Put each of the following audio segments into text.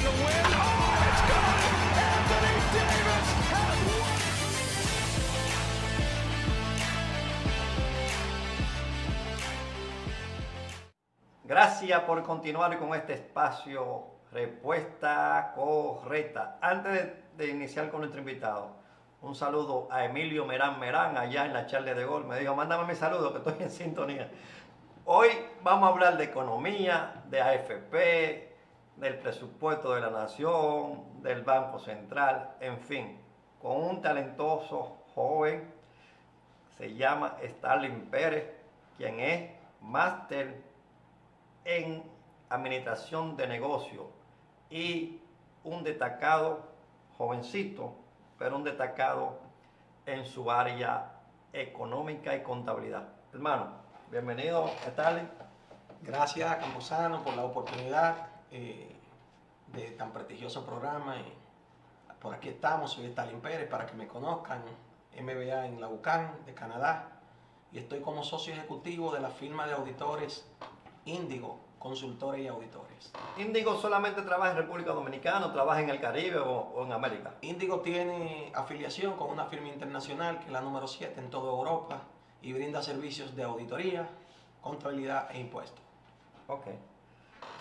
to win. Oh, it's good! Anthony Davis has won! Gracias por continuar con este espacio Respuesta Correcta. Antes de iniciar con nuestro invitado, un saludo a Emilio Merán allá en la charla de gol. Me dijo, mándame mi saludo que estoy en sintonía. Hoy vamos a hablar de economía, de AFP, del presupuesto de la nación, del Banco Central, en fin, con un talentoso joven, se llama Starling Pérez, quien es máster en administración de negocios y un destacado jovencito, pero un destacado en su área económica y contabilidad. Hermano, bienvenido, Starling. Gracias, Campuzano, por la oportunidad de tan prestigioso programa. Por aquí estamos, soy Starling Pérez, para que me conozcan, MBA en la UCAM de Canadá, y estoy como socio ejecutivo de la firma de auditores Índigo, consultores y auditores. ¿Índigo solamente trabaja en República Dominicana o trabaja en el Caribe o en América? Índigo tiene afiliación con una firma internacional que es la número 7 en toda Europa y brinda servicios de auditoría, contabilidad e impuestos. Ok.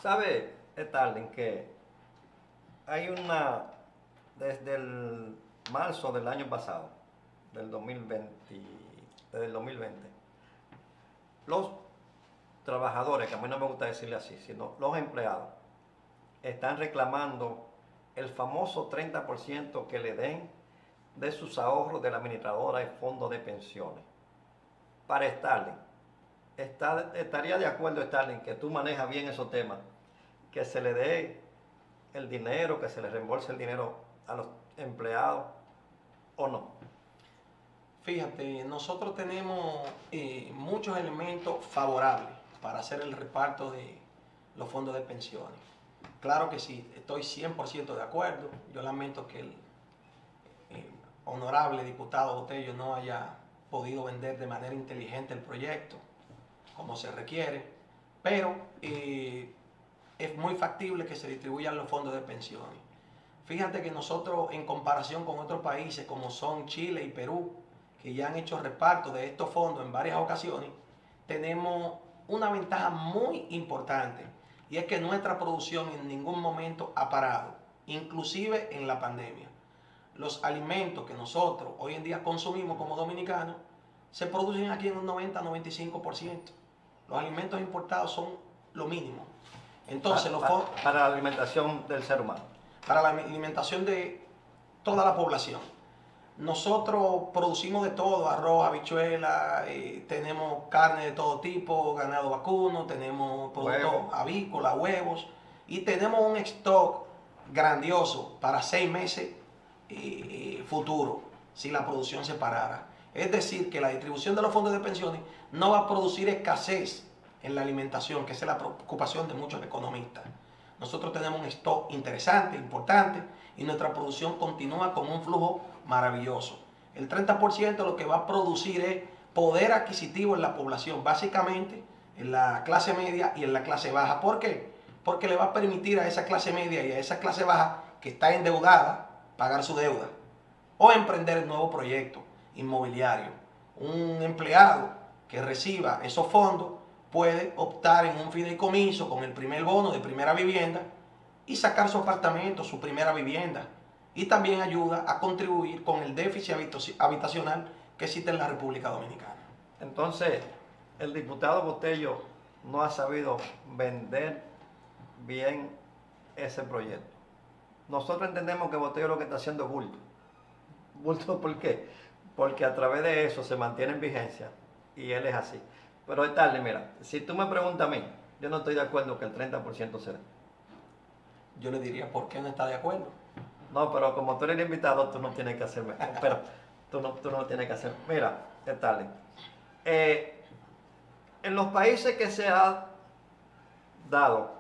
¿Sabe, Starling, que hay desde el marzo del año pasado, desde el 2020, los trabajadores, que a mí no me gusta decirle así, sino los empleados, están reclamando el famoso 30% que le den de sus ahorros de la administradora de fondos de pensiones. Para Starling, ¿estaría de acuerdo, Starling, que tú manejas bien esos temas, que se le dé el dinero, que se le reembolse el dinero a los empleados o no? Fíjate, nosotros tenemos muchos elementos favorables para hacer el reparto de los fondos de pensiones. Claro que sí, estoy 100% de acuerdo. Yo lamento que el honorable diputado Botello no haya podido vender de manera inteligente el proyecto como se requiere, pero es muy factible que se distribuyan los fondos de pensiones. Fíjate que nosotros, en comparación con otros países como son Chile y Perú, que ya han hecho reparto de estos fondos en varias ocasiones, tenemos una ventaja muy importante, y es que nuestra producción en ningún momento ha parado, inclusive en la pandemia. Los alimentos que nosotros hoy en día consumimos como dominicanos se producen aquí en un 90-95%. Los alimentos importados son lo mínimo. Entonces, para la alimentación del ser humano. Para la alimentación de toda la población. Nosotros producimos de todo, arroz, habichuela, tenemos carne de todo tipo, ganado vacuno, tenemos productos avícolas, huevos, y tenemos un stock grandioso para 6 meses futuro, si la producción se parara. Es decir, que la distribución de los fondos de pensiones no va a producir escasez en la alimentación, que esa es la preocupación de muchos economistas. Nosotros tenemos un stock interesante, importante, y nuestra producción continúa con un flujo maravilloso. El 30% lo que va a producir es poder adquisitivo en la población, básicamente en la clase media y en la clase baja. ¿Por qué? Porque le va a permitir a esa clase media y a esa clase baja que está endeudada pagar su deuda o emprender el nuevo proyecto inmobiliario. Un empleado que reciba esos fondos puede optar en un fideicomiso con el primer bono de primera vivienda y sacar su apartamento, su primera vivienda. Y también ayuda a contribuir con el déficit habitacional que existe en la República Dominicana. Entonces, el diputado Botello no ha sabido vender bien ese proyecto. Nosotros entendemos que Botello lo que está haciendo es bulto. ¿Bulto por qué? Porque a través de eso se mantiene en vigencia y él es así. Pero es tarde, mira, si tú me preguntas a mí, yo no estoy de acuerdo que el 30% se dé. Yo le diría, ¿por qué no está de acuerdo? No, pero como tú eres el invitado, tú no tienes que hacerme. Pero tú no tienes que hacer. Mira, es tarde. En los países que se ha dado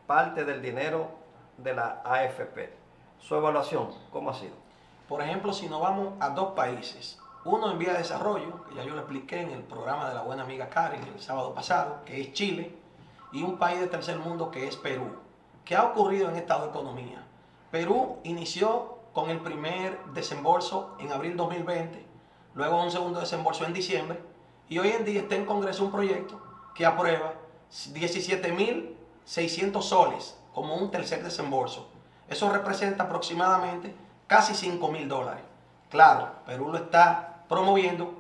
parte del dinero de la AFP, su evaluación, ¿cómo ha sido? Por ejemplo, si nos vamos a 2 países, uno en vía de desarrollo, que ya yo lo expliqué en el programa de la buena amiga Karen el sábado pasado, que es Chile, y un país de tercer mundo que es Perú. ¿Qué ha ocurrido en esta economía? Perú inició con el primer desembolso en abril 2020, luego un segundo desembolso en diciembre, y hoy en día está en Congreso un proyecto que aprueba 17.600 soles como un tercer desembolso. Eso representa aproximadamente casi $5.000. Claro, Perú lo está promoviendo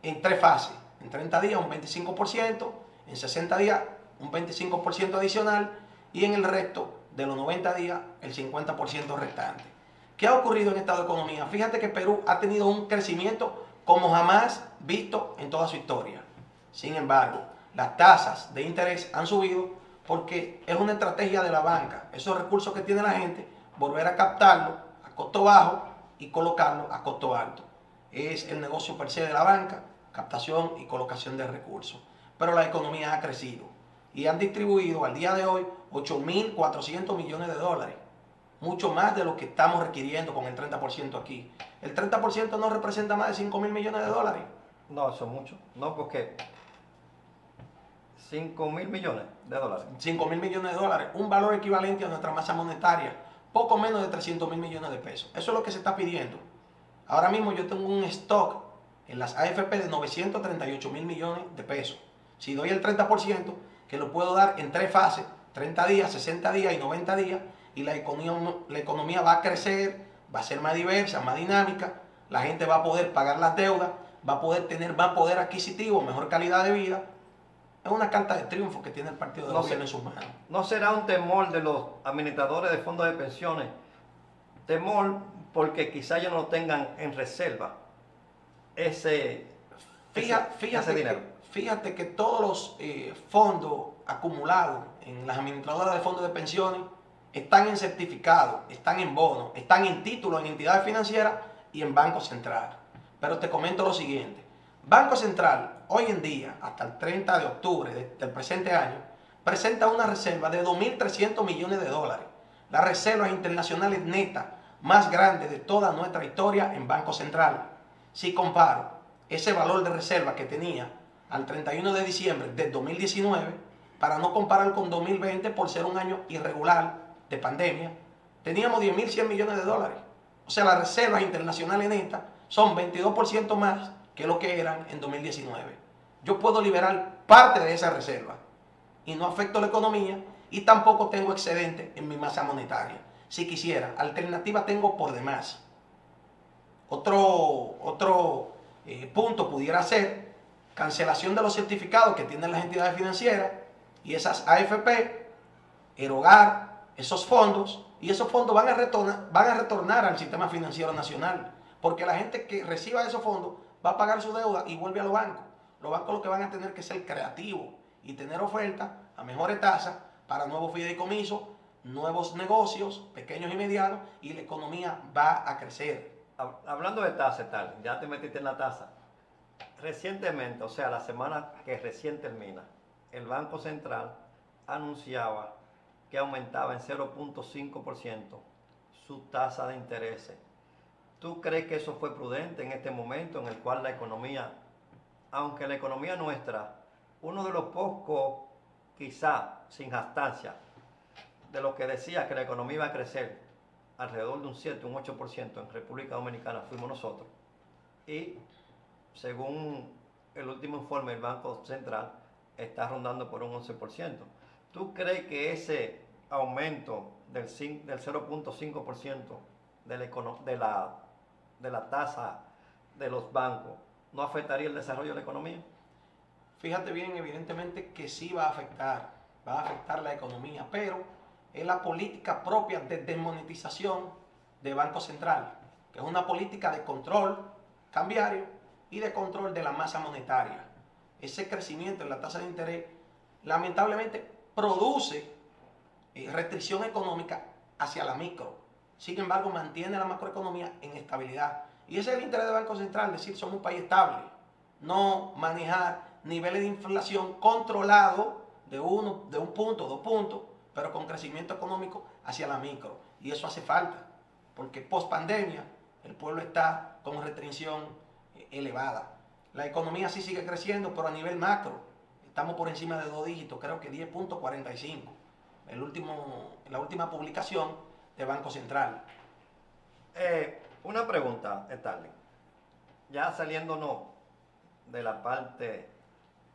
en 3 fases. En 30 días un 25%, en 60 días un 25% adicional y en el resto de los 90 días el 50% restante. ¿Qué ha ocurrido en esta economía? Fíjate que Perú ha tenido un crecimiento como jamás visto en toda su historia. Sin embargo, las tasas de interés han subido porque es una estrategia de la banca. Esos recursos que tiene la gente, volver a captarlo a costo bajo y colocarlo a costo alto. Es el negocio per se de la banca, captación y colocación de recursos. Pero la economía ha crecido y han distribuido al día de hoy 8.400 millones de dólares. Mucho más de lo que estamos requiriendo con el 30% aquí. El 30% no representa más de 5.000 millones de dólares. No, eso es mucho. No, porque 5.000 millones de dólares. 5.000 millones de dólares, un valor equivalente a nuestra masa monetaria, poco menos de 300.000 millones de pesos. Eso es lo que se está pidiendo. Ahora mismo yo tengo un stock en las AFP de 938.000 millones de pesos. Si doy el 30%, que lo puedo dar en 3 fases, 30 días, 60 días y 90 días, y la economía va a crecer, va a ser más diversa, más dinámica, la gente va a poder pagar las deudas, va a poder tener más poder adquisitivo, mejor calidad de vida. Es una carta de triunfo que tiene el partido de gobierno en sus manos. ¿No será un temor de los administradores de fondos de pensiones? Temor porque quizá ellos no lo tengan en reserva ese dinero. Fíjate que todos los fondos acumulados en las administradoras de fondos de pensiones están en certificados, están en bonos, están en títulos en entidades financieras y en Banco Central. Pero te comento lo siguiente. Banco Central, hoy en día, hasta el 30 de octubre del presente año, presenta una reserva de 2.300 millones de dólares. Las reservas internacionales netas más grandes de toda nuestra historia en Banco Central. Si comparo ese valor de reserva que tenía al 31 de diciembre del 2019, para no comparar con 2020 por ser un año irregular de pandemia, teníamos 10.100 millones de dólares. O sea, las reservas internacionales netas son 22% más que lo que eran en 2019. Yo puedo liberar parte de esa reserva y no afecto la economía y tampoco tengo excedente en mi masa monetaria. Si quisiera, alternativa tengo por demás. Otro punto pudiera ser cancelación de los certificados que tienen las entidades financieras y esas AFP, erogar esos fondos y esos fondos van a retornar al sistema financiero nacional, porque la gente que reciba esos fondos va a pagar su deuda y vuelve a los bancos. Los bancos lo que van a tener que ser creativos y tener ofertas a mejores tasas para nuevos fideicomisos, nuevos negocios, pequeños y medianos, y la economía va a crecer. Hablando de tasa, tal, ya te metiste en la tasa. Recientemente, o sea, la semana que recién termina, el Banco Central anunciaba que aumentaba en 0.5% su tasa de intereses. ¿Tú crees que eso fue prudente en este momento en el cual la economía, aunque la economía nuestra, uno de los pocos, quizá sin jactancia, de los que decía que la economía iba a crecer alrededor de un 7, un 8% en República Dominicana, fuimos nosotros? Y según el último informe del Banco Central, está rondando por un 11%. ¿Tú crees que ese aumento del 0.5% de la tasa de los bancos no afectaría el desarrollo de la economía? Fíjate bien, evidentemente que sí va a afectar la economía, pero es la política propia de desmonetización del Banco Central, que es una política de control cambiario y de control de la masa monetaria. Ese crecimiento en la tasa de interés lamentablemente produce restricción económica hacia la micro. Sin embargo, mantiene la macroeconomía en estabilidad. Y ese es el interés del Banco Central, decir, somos un país estable. No manejar niveles de inflación controlados de un punto, 2 puntos, pero con crecimiento económico hacia la micro. Y eso hace falta, porque post pandemia el pueblo está con restricción elevada. La economía sí sigue creciendo, pero a nivel macro estamos por encima de 2 dígitos, creo que 10.45. la última publicación de Banco Central. Una pregunta, Starling. Ya saliéndonos de la parte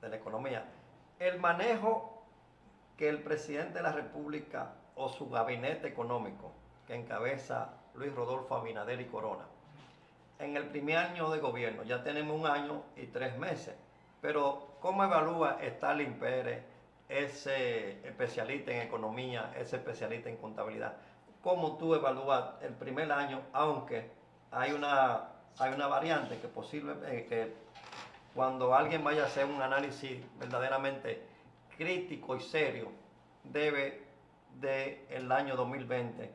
de la economía, el manejo que el presidente de la República o su gabinete económico, que encabeza Luis Rodolfo Abinader y Corona, en el primer año de gobierno, ya tenemos 1 año y 3 meses, pero ¿cómo evalúa Starling Pérez, ese especialista en economía, ese especialista en contabilidad? ¿Cómo tú evalúas el primer año, aunque hay una variante que que cuando alguien vaya a hacer un análisis verdaderamente crítico y serio, debe el año 2020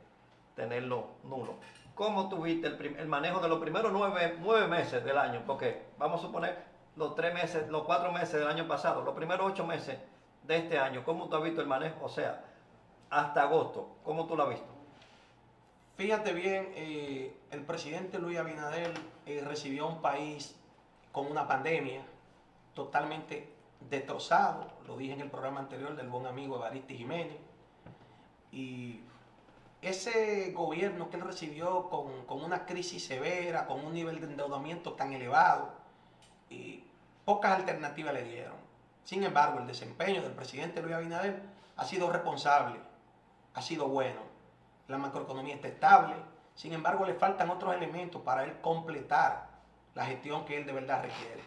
tenerlo nulo? ¿Cómo tuviste el manejo de los primeros 9 meses del año? Porque vamos a suponer los 4 meses del año pasado, los primeros 8 meses de este año, ¿cómo tú has visto el manejo? O sea, hasta agosto, ¿cómo tú lo has visto? Fíjate bien, el presidente Luis Abinader recibió un país con una pandemia totalmente destrozado, lo dije en el programa anterior del buen amigo Evaristi Jiménez, y ese gobierno que él recibió con una crisis severa, con un nivel de endeudamiento tan elevado, y pocas alternativas le dieron. Sin embargo, el desempeño del presidente Luis Abinader ha sido responsable, ha sido bueno. La macroeconomía está estable, sin embargo le faltan otros elementos para él completar la gestión que él de verdad requiere.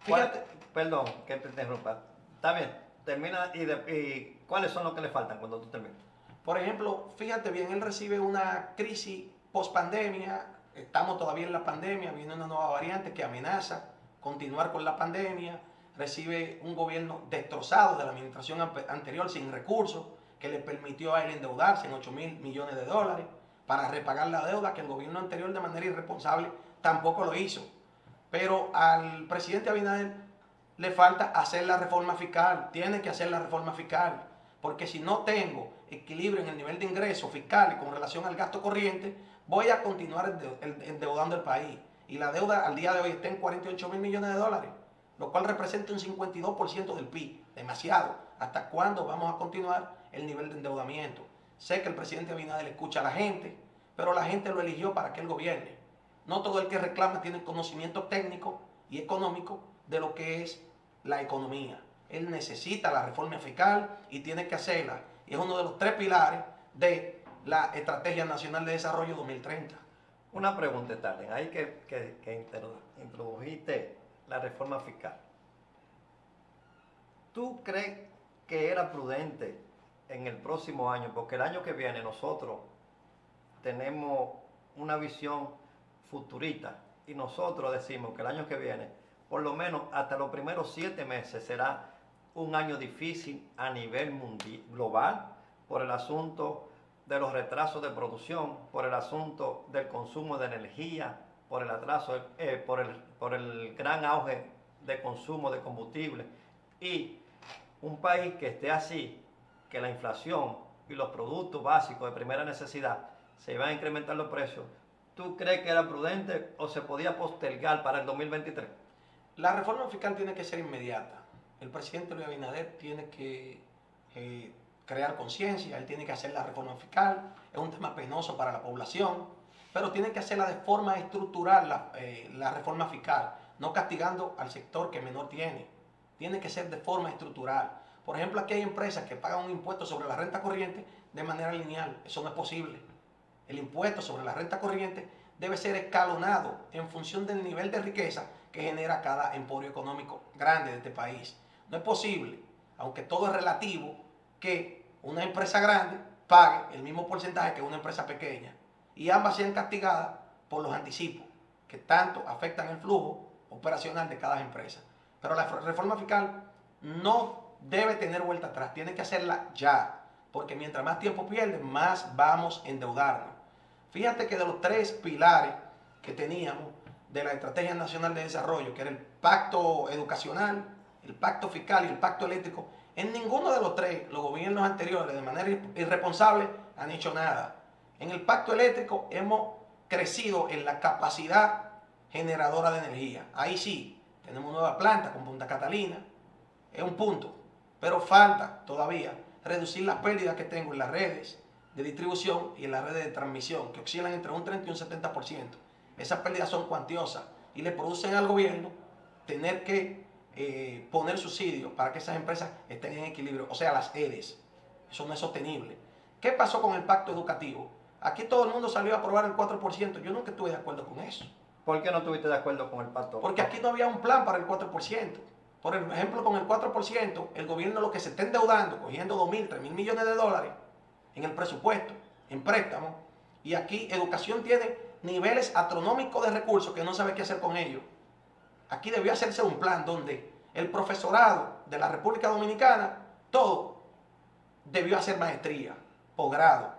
Fíjate, Perdón que te interrumpa. Está bien, termina y ¿cuáles son los que le faltan cuando tú terminas? por ejemplo, fíjate bien, él recibe una crisis post-pandemia, estamos todavía en la pandemia, viene una nueva variante que amenaza continuar con la pandemia, recibe un gobierno destrozado de la administración anterior sin recursos, que le permitió a él endeudarse en 8.000 millones de dólares para repagar la deuda que el gobierno anterior de manera irresponsable tampoco lo hizo. Pero al presidente Abinader le falta hacer la reforma fiscal, tiene que hacer la reforma fiscal, porque si no tengo equilibrio en el nivel de ingresos fiscales con relación al gasto corriente, voy a continuar endeudando el país. Y la deuda al día de hoy está en 48.000 millones de dólares, lo cual representa un 52% del PIB, demasiado. ¿Hasta cuándo vamos a continuar el nivel de endeudamiento? Sé que el presidente Abinader escucha a la gente, pero la gente lo eligió para que él gobierne. No todo el que reclama tiene conocimiento técnico y económico de lo que es la economía. Él necesita la reforma fiscal y tiene que hacerla. Y es uno de los 3 pilares de la Estrategia Nacional de Desarrollo 2030. Una pregunta, Starling. Ahí que introdujiste la reforma fiscal. ¿Tú crees que era prudente en el próximo año? Porque el año que viene nosotros tenemos una visión futurista y nosotros decimos que el año que viene, por lo menos hasta los primeros 7 meses, será un año difícil a nivel mundial, global, por el asunto de los retrasos de producción, por el asunto del consumo de energía, por el atraso, por el gran auge de consumo de combustible. Y un país que esté así, que la inflación y los productos básicos de primera necesidad se van a incrementar los precios, ¿tú crees que era prudente o se podía postergar para el 2023? La reforma fiscal tiene que ser inmediata. El presidente Luis Abinader tiene que crear conciencia, él tiene que hacer la reforma fiscal, es un tema penoso para la población, pero tiene que hacerla de forma estructural la reforma fiscal, no castigando al sector que menor tiene que ser de forma estructural. Por ejemplo, aquí hay empresas que pagan un impuesto sobre la renta corriente de manera lineal, eso no es posible. El impuesto sobre la renta corriente debe ser escalonado en función del nivel de riqueza que genera cada emporio económico grande de este país. No es posible, aunque todo es relativo, que una empresa grande pague el mismo porcentaje que una empresa pequeña y ambas sean castigadas por los anticipos que tanto afectan el flujo operacional de cada empresa. Pero la reforma fiscal no debe tener vuelta atrás, tiene que hacerla ya, porque mientras más tiempo pierden, más vamos a endeudarnos. Fíjate que de los 3 pilares que teníamos de la Estrategia Nacional de Desarrollo, que era el pacto educacional, el pacto fiscal y el pacto eléctrico, en ninguno de los 3 los gobiernos anteriores de manera irresponsable han hecho nada. En el pacto eléctrico hemos crecido en la capacidad generadora de energía. Ahí sí, tenemos nueva planta con Punta Catalina, es un punto, pero falta todavía reducir las pérdidas que tengo en las redes de distribución y en las redes de transmisión, que oscilan entre un 30 y un 70%. Esas pérdidas son cuantiosas y le producen al gobierno tener que poner subsidios para que esas empresas estén en equilibrio, o sea, las EDES. Eso no es sostenible. ¿Qué pasó con el pacto educativo? Aquí todo el mundo salió a aprobar el 4%. Yo nunca estuve de acuerdo con eso. ¿Por qué no estuviste de acuerdo con el pacto? Porque aquí no había un plan para el 4%. Por ejemplo, con el 4%, el gobierno lo que se está endeudando, cogiendo 2.000, 3.000 millones de dólares en el presupuesto, en préstamos, y aquí educación tiene niveles astronómicos de recursos que no sabe qué hacer con ellos. Aquí debió hacerse un plan donde el profesorado de la República Dominicana, todo, debió hacer maestría, posgrado.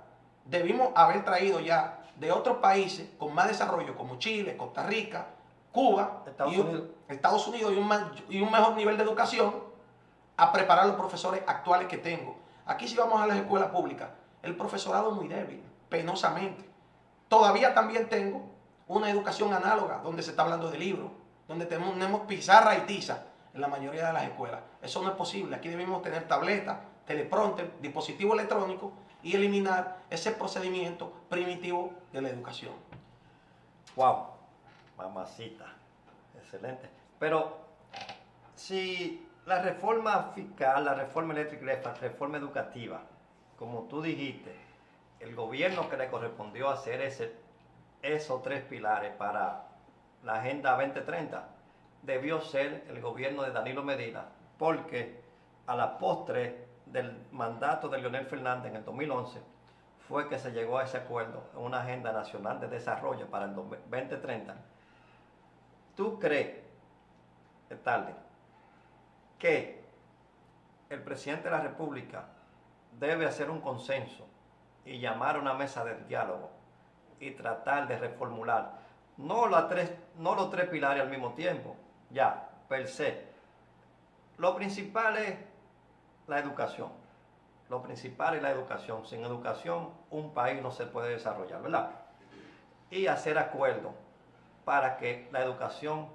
Debimos haber traído ya de otros países con más desarrollo, como Chile, Costa Rica, Cuba, Estados Unidos y un mejor nivel de educación, a preparar a los profesores actuales que tengo. Aquí si vamos a las escuelas públicas, el profesorado es muy débil, penosamente. Todavía también tengo una educación análoga, donde se está hablando de libros, donde tenemos pizarra y tiza en la mayoría de las escuelas. Eso no es posible. Aquí debemos tener tabletas, teleprompter, dispositivo electrónico y eliminar ese procedimiento primitivo de la educación. Wow, mamacita, excelente. Pero si la reforma fiscal, la reforma eléctrica y la reforma educativa, como tú dijiste, el gobierno que le correspondió hacer esos tres pilares para la Agenda 2030, debió ser el gobierno de Danilo Medina, porque a la postre del mandato de Leonel Fernández en el 2011 fue que se llegó a ese acuerdo en una Agenda Nacional de Desarrollo para el 2030. ¿Tú crees, Starling, que el presidente de la República debe hacer un consenso y llamar a una mesa de diálogo y tratar de reformular no los tres pilares al mismo tiempo, ya, per se? Lo principal es la educación. Lo principal es la educación. Sin educación, un país no se puede desarrollar, ¿verdad? Y hacer acuerdos para que la educación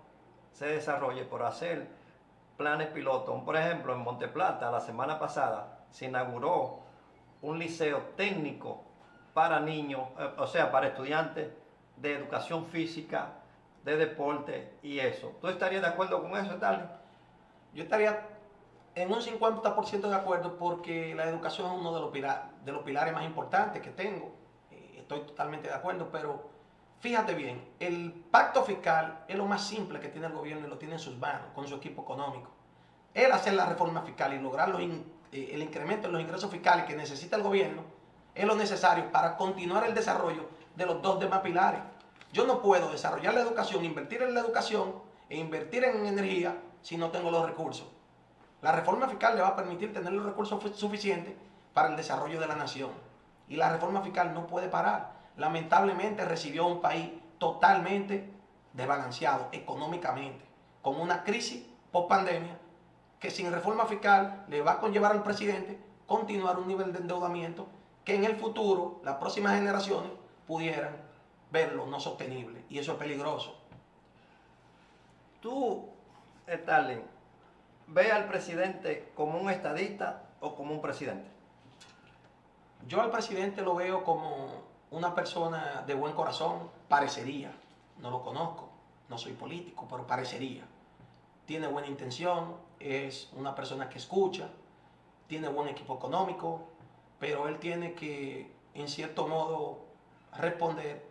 se desarrolle, por hacer planes pilotos. Por ejemplo, en Monteplata, la semana pasada, se inauguró un liceo técnico para niños, o sea, para estudiantes de educación física, de deporte y eso. ¿Tú estarías de acuerdo con eso, Starling? Yo estaría en un 50% de acuerdo, porque la educación es uno de los pilares más importantes que tengo. Estoy totalmente de acuerdo, pero fíjate bien, el pacto fiscal es lo más simple que tiene el gobierno y lo tiene en sus manos, con su equipo económico. Él hacer la reforma fiscal y lograr el incremento en los ingresos fiscales que necesita el gobierno es lo necesario para continuar el desarrollo de los dos demás pilares. Yo no puedo desarrollar la educación, invertir en la educación e invertir en energía si no tengo los recursos. La reforma fiscal le va a permitir tener los recursos suficientes para el desarrollo de la nación. Y la reforma fiscal no puede parar. Lamentablemente recibió un país totalmente desbalanceado económicamente, con una crisis post pandemia que sin reforma fiscal le va a conllevar al presidente continuar un nivel de endeudamiento que en el futuro las próximas generaciones pudieran verlo no sostenible, y eso es peligroso. Tú, Starling, ¿ve al presidente como un estadista o como un presidente? Yo al presidente lo veo como una persona de buen corazón, parecería. No lo conozco, no soy político, pero parecería. Tiene buena intención, es una persona que escucha, tiene buen equipo económico, pero él tiene que, en cierto modo, responder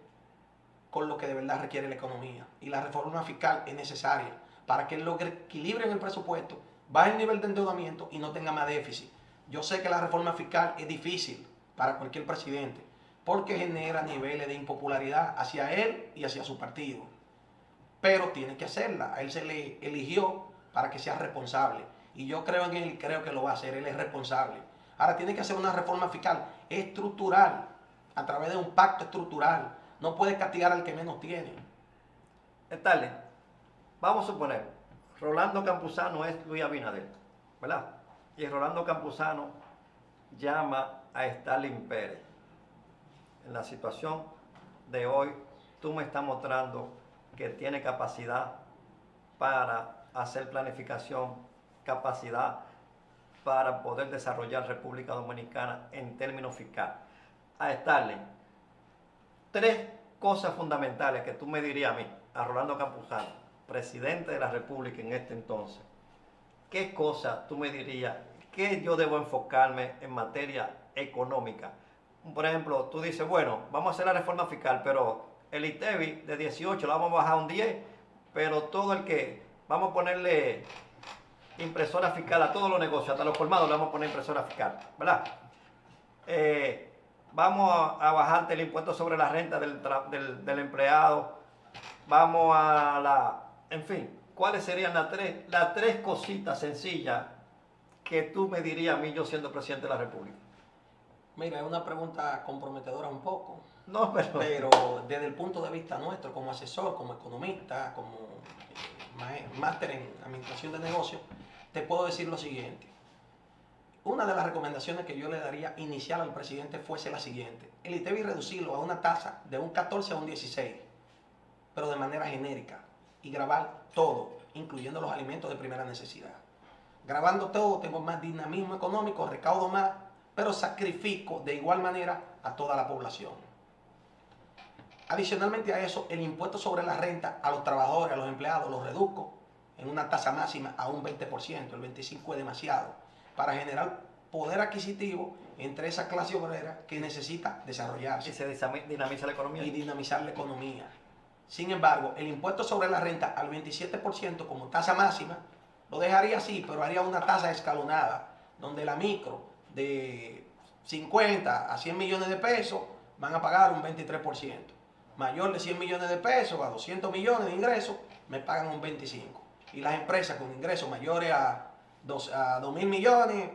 con lo que de verdad requiere la economía. Y la reforma fiscal es necesaria para que él logre equilibrio en el presupuesto, baje el nivel de endeudamiento y no tenga más déficit. Yo sé que la reforma fiscal es difícil para cualquier presidente, porque genera niveles de impopularidad hacia él y hacia su partido. Pero tiene que hacerla. A él se le eligió para que sea responsable. Y yo creo en él, creo que lo va a hacer. Él es responsable. Ahora tiene que hacer una reforma fiscal estructural, a través de un pacto estructural. No puede castigar al que menos tiene. Starling, vamos a suponer, Rolando Campuzano es Luis Abinader, ¿verdad? Y Rolando Campuzano llama a Starling Pérez. En la situación de hoy, tú me estás mostrando que tiene capacidad para hacer planificación, capacidad para poder desarrollar República Dominicana en términos fiscales. A Starling, 3 cosas fundamentales que tú me dirías a mí, a Rolando Campuzano, presidente de la República en este entonces. ¿Qué cosa tú me dirías que yo debo enfocarme en materia económica? Por ejemplo, tú dices, bueno, vamos a hacer la reforma fiscal, pero el ITEVI de 18 lo vamos a bajar a un 10, pero todo el que, vamos a ponerle impresora fiscal a todos los negocios, hasta los colmados le vamos a poner impresora fiscal, ¿verdad? Vamos a bajarte el impuesto sobre la renta del empleado, vamos a la, en fin, ¿cuáles serían las tres cositas sencillas que tú me dirías a mí yo siendo presidente de la República? Mira, es una pregunta comprometedora un poco, No, pero desde el punto de vista nuestro, como asesor, como economista, como máster en administración de negocios, te puedo decir lo siguiente. Una de las recomendaciones que yo le daría inicial al presidente fuese la siguiente: el ITEVI reducirlo a una tasa de un 14 a un 16, pero de manera genérica, y grabar todo, incluyendo los alimentos de primera necesidad. Grabando todo tengo más dinamismo económico, recaudo más, pero sacrifico de igual manera a toda la población. Adicionalmente a eso, el impuesto sobre la renta a los trabajadores, a los empleados, los reduzco en una tasa máxima a un 20%, el 25% es demasiado, para generar poder adquisitivo entre esa clase obrera que necesita desarrollarse. Y se dinamiza la economía. Y dinamizar la economía. Sin embargo, el impuesto sobre la renta al 27% como tasa máxima, lo dejaría así, pero haría una tasa escalonada, donde la micro de 50 a 100 millones de pesos van a pagar un 23%. Mayor de 100 millones de pesos a 200 millones de ingresos, me pagan un 25%. Y las empresas con ingresos mayores a 2.000 millones,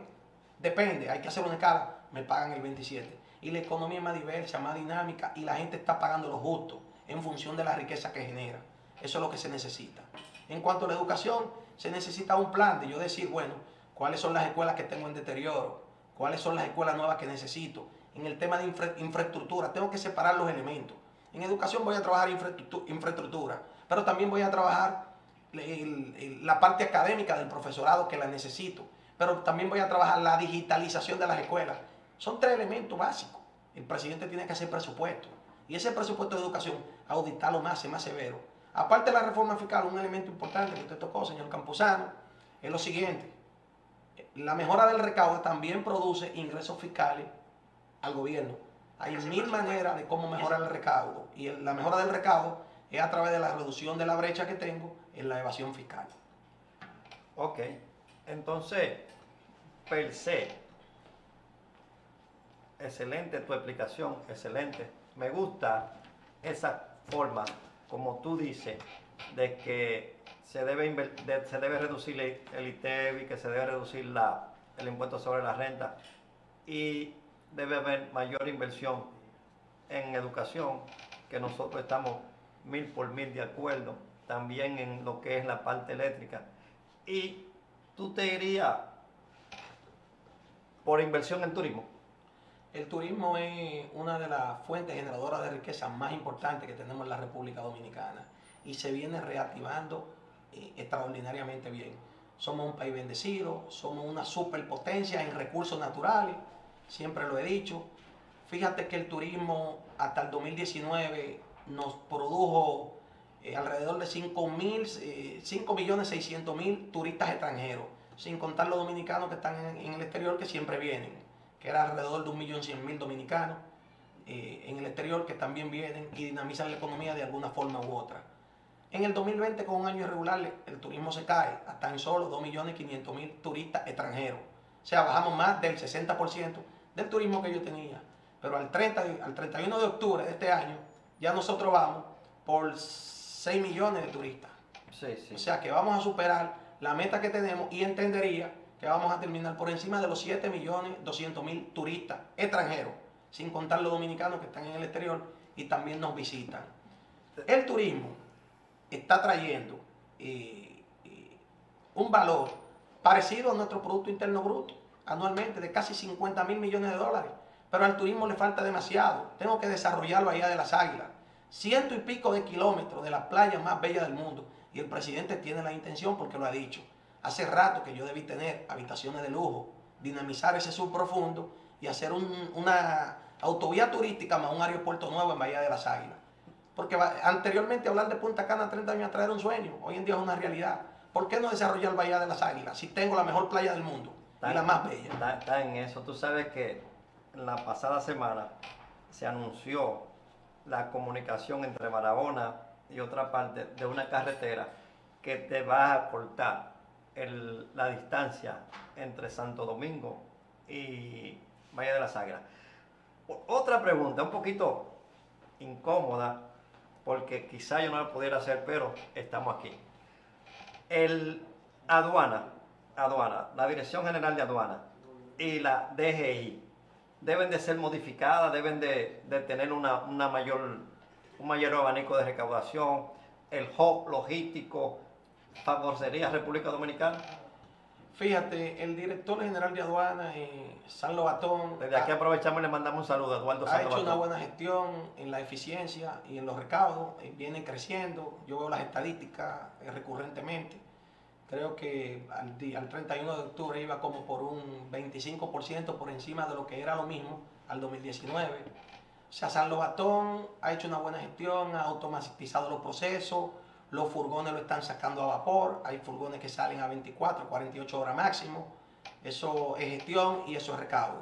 depende, hay que hacer una escala, me pagan el 27%. Y la economía es más diversa, más dinámica, y la gente está pagando lo justo en función de la riqueza que genera. Eso es lo que se necesita. En cuanto a la educación, se necesita un plan de yo decir, bueno, cuáles son las escuelas que tengo en deterioro, cuáles son las escuelas nuevas que necesito. En el tema de infraestructura, tengo que separar los elementos. En educación voy a trabajar infraestructura, pero también voy a trabajar la parte académica del profesorado, que la necesito, pero también voy a trabajar la digitalización de las escuelas. Son 3 elementos básicos. El presidente tiene que hacer presupuesto, y ese presupuesto de educación, auditarlo más severo. Aparte de la reforma fiscal, un elemento importante que usted tocó, señor Campuzano, es lo siguiente: la mejora del recaudo también produce ingresos fiscales al gobierno. Hay 1000 maneras de cómo mejorar el recaudo, y la mejora del recaudo es a través de la reducción de la brecha que tengo en la evasión fiscal. Ok, entonces, per se, excelente tu explicación, excelente. Me gusta esa forma, como tú dices, de que se debe reducir el ITEVI, que se debe reducir el impuesto sobre la renta, y debe haber mayor inversión en educación, que nosotros estamos 1000 por 1000 de acuerdo, también en lo que es la parte eléctrica. Y tú te irías por inversión en turismo. El turismo es una de las fuentes generadoras de riqueza más importantes que tenemos en la República Dominicana, y se viene reactivando extraordinariamente bien. Somos un país bendecido, somos una superpotencia en recursos naturales, siempre lo he dicho. Fíjate que el turismo hasta el 2019 nos produjo alrededor de 5.600.000 turistas extranjeros, sin contar los dominicanos que están en el exterior, que siempre vienen, que era alrededor de 1.100.000 dominicanos en el exterior que también vienen y dinamizan la economía de alguna forma u otra. En el 2020, con un año irregular, el turismo se cae hasta en solo 2.500.000 turistas extranjeros. O sea, bajamos más del 60% del turismo que yo tenía. Pero al 31 de octubre de este año, ya nosotros vamos por 6 millones de turistas. Sí, sí. O sea que vamos a superar la meta que tenemos, y entendería que vamos a terminar por encima de los 7.200.000 turistas extranjeros, sin contar los dominicanos que están en el exterior y también nos visitan. El turismo está trayendo un valor parecido a nuestro Producto Interno Bruto anualmente de casi 50.000 millones de dólares, pero al turismo le falta demasiado. Tengo que desarrollarlo allá de las Águilas, 100 y pico de kilómetros de las playas más bellas del mundo, y el presidente tiene la intención, porque lo ha dicho. Hace rato que yo debí tener habitaciones de lujo dinamizar ese subprofundo y hacer una autovía turística más un aeropuerto nuevo en Bahía de las Águilas. Porque anteriormente hablar de Punta Cana 30 años atrás era un sueño, hoy en día es una realidad. ¿Por qué no desarrollar Bahía de las Águilas si tengo la mejor playa del mundo y la más bella? Está en eso. Tú sabes que en la pasada semana se anunció la comunicación entre Barahona y otra parte de una carretera que te va a cortar la distancia entre Santo Domingo y Bahía de las Águilas. Otra pregunta, un poquito incómoda, porque quizá yo no la pudiera hacer, pero estamos aquí. Aduana, la Dirección General de Aduana y la DGI deben de ser modificadas, deben de tener un mayor abanico de recaudación. El hub logístico favorecería a República Dominicana. Fíjate, el director general de aduana, San Lobatón, Desde aquí aprovechamos y le mandamos un saludo a Eduardo ha San hecho Lobatón. una buena gestión en la eficiencia y en los recaudos, viene creciendo. Yo veo las estadísticas recurrentemente. Creo que al 31 de octubre iba como por un 25% por encima de lo que era lo mismo al 2019. O sea, San Lobatón ha hecho una buena gestión, ha automatizado los procesos, los furgones lo están sacando a vapor, hay furgones que salen a 24, 48 horas máximo. Eso es gestión y eso es recaudo.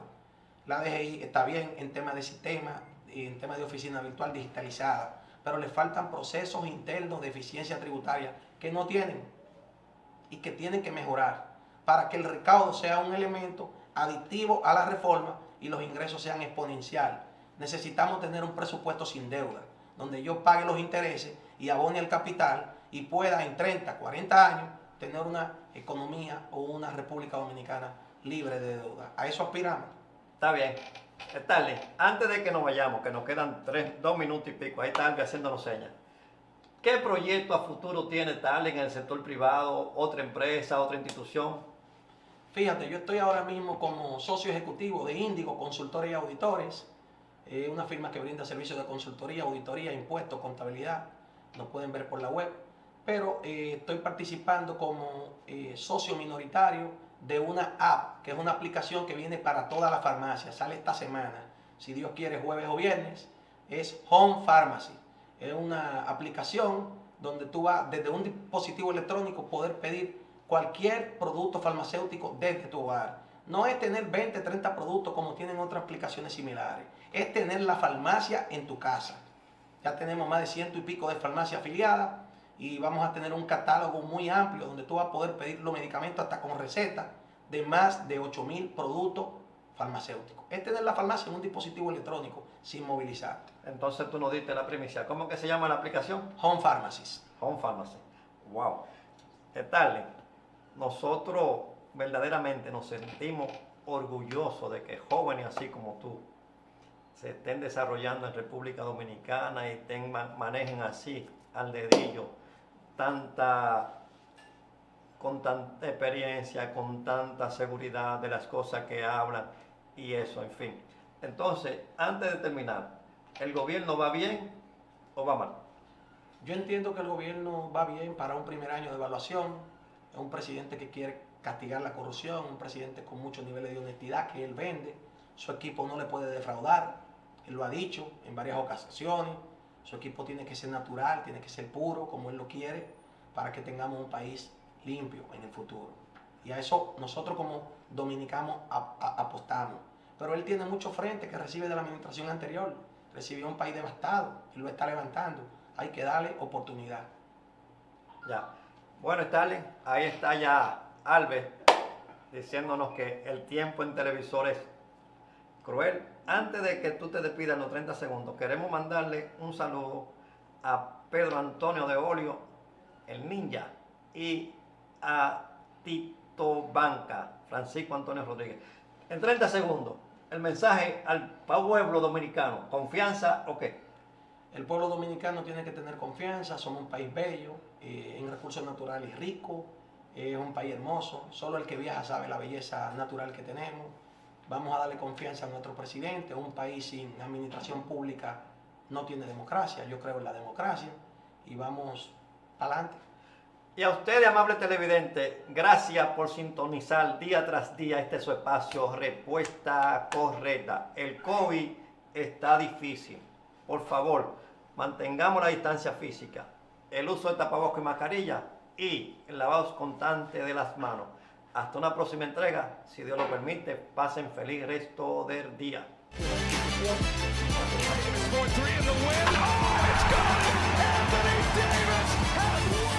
La DGI está bien en tema de sistema y en tema de oficina virtual digitalizada, pero le faltan procesos internos de eficiencia tributaria que no tienen y que tienen que mejorar para que el recaudo sea un elemento aditivo a la reforma y los ingresos sean exponenciales. Necesitamos tener un presupuesto sin deuda, donde yo pague los intereses y abone el capital y pueda en 30, 40 años tener una economía o una República Dominicana libre de deuda. A eso aspiramos. Está bien. Starling, antes de que nos vayamos, que nos quedan 2 minutos y pico, ahí está Albi haciéndonos señas. ¿Qué proyecto a futuro tiene Starling en el sector privado, otra empresa, otra institución? Fíjate, yo estoy ahora mismo como socio ejecutivo de Índigo Consultores y Auditores, una firma que brinda servicios de consultoría, auditoría, impuestos, contabilidad. Nos pueden ver por la web. Pero estoy participando como socio minoritario de una app, que es una aplicación que viene para toda la farmacia. Sale esta semana, si Dios quiere, jueves o viernes. Es Home Pharmacy. Es una aplicación donde tú vas desde un dispositivo electrónico poder pedir cualquier producto farmacéutico desde tu hogar. No es tener 20, 30 productos como tienen otras aplicaciones similares. Es tener la farmacia en tu casa. Ya tenemos más de 100 y pico de farmacias afiliadas y vamos a tener un catálogo muy amplio donde tú vas a poder pedir los medicamentos hasta con receta de más de 8.000 productos farmacéuticos. Es tener la farmacia en un dispositivo electrónico sin movilizar. Entonces tú nos diste la primicia. ¿Cómo que se llama la aplicación? Home Pharmacies. Home Pharmacy. Wow. Starling, nosotros verdaderamente nos sentimos orgullosos de que jóvenes así como tú se estén desarrollando en República Dominicana y manejen así al dedillo con tanta experiencia, con tanta seguridad de las cosas que hablan y eso, en fin. Entonces, antes de terminar, ¿el gobierno va bien o va mal? Yo entiendo que el gobierno va bien para un primer año de evaluación. Es un presidente que quiere castigar la corrupción, un presidente con muchos niveles de honestidad que él vende. Su equipo no le puede defraudar. Él lo ha dicho en varias ocasiones. Su equipo tiene que ser natural, tiene que ser puro, como él lo quiere, para que tengamos un país limpio en el futuro. Y a eso nosotros como dominicanos apostamos. Pero él tiene mucho frente que recibe de la administración anterior. Recibió un país devastado y lo está levantando. Hay que darle oportunidad. Ya. Bueno, Starling, ahí está ya Alves diciéndonos que el tiempo en televisor es cruel. Antes de que tú te despidas en los 30 segundos, queremos mandarle un saludo a Pedro Antonio de Olio, el ninja, y a Tito Banca, Francisco Antonio Rodríguez. En 30 segundos, el mensaje al pueblo dominicano, ¿confianza o qué? El pueblo dominicano tiene que tener confianza, somos un país bello, en recursos naturales rico, es un país hermoso, solo el que viaja sabe la belleza natural que tenemos. Vamos a darle confianza a nuestro presidente. Un país sin administración pública no tiene democracia. Yo creo en la democracia y vamos para adelante. Y a ustedes, amables televidentes, gracias por sintonizar día tras día este su espacio Respuesta Correcta. El COVID está difícil. Por favor, mantengamos la distancia física, el uso de tapabocas y mascarilla y el lavado constante de las manos. Hasta una próxima entrega, si Dios lo permite. Pasen feliz resto del día. For three in the win. Oh, it's good! Anthony Davis has won.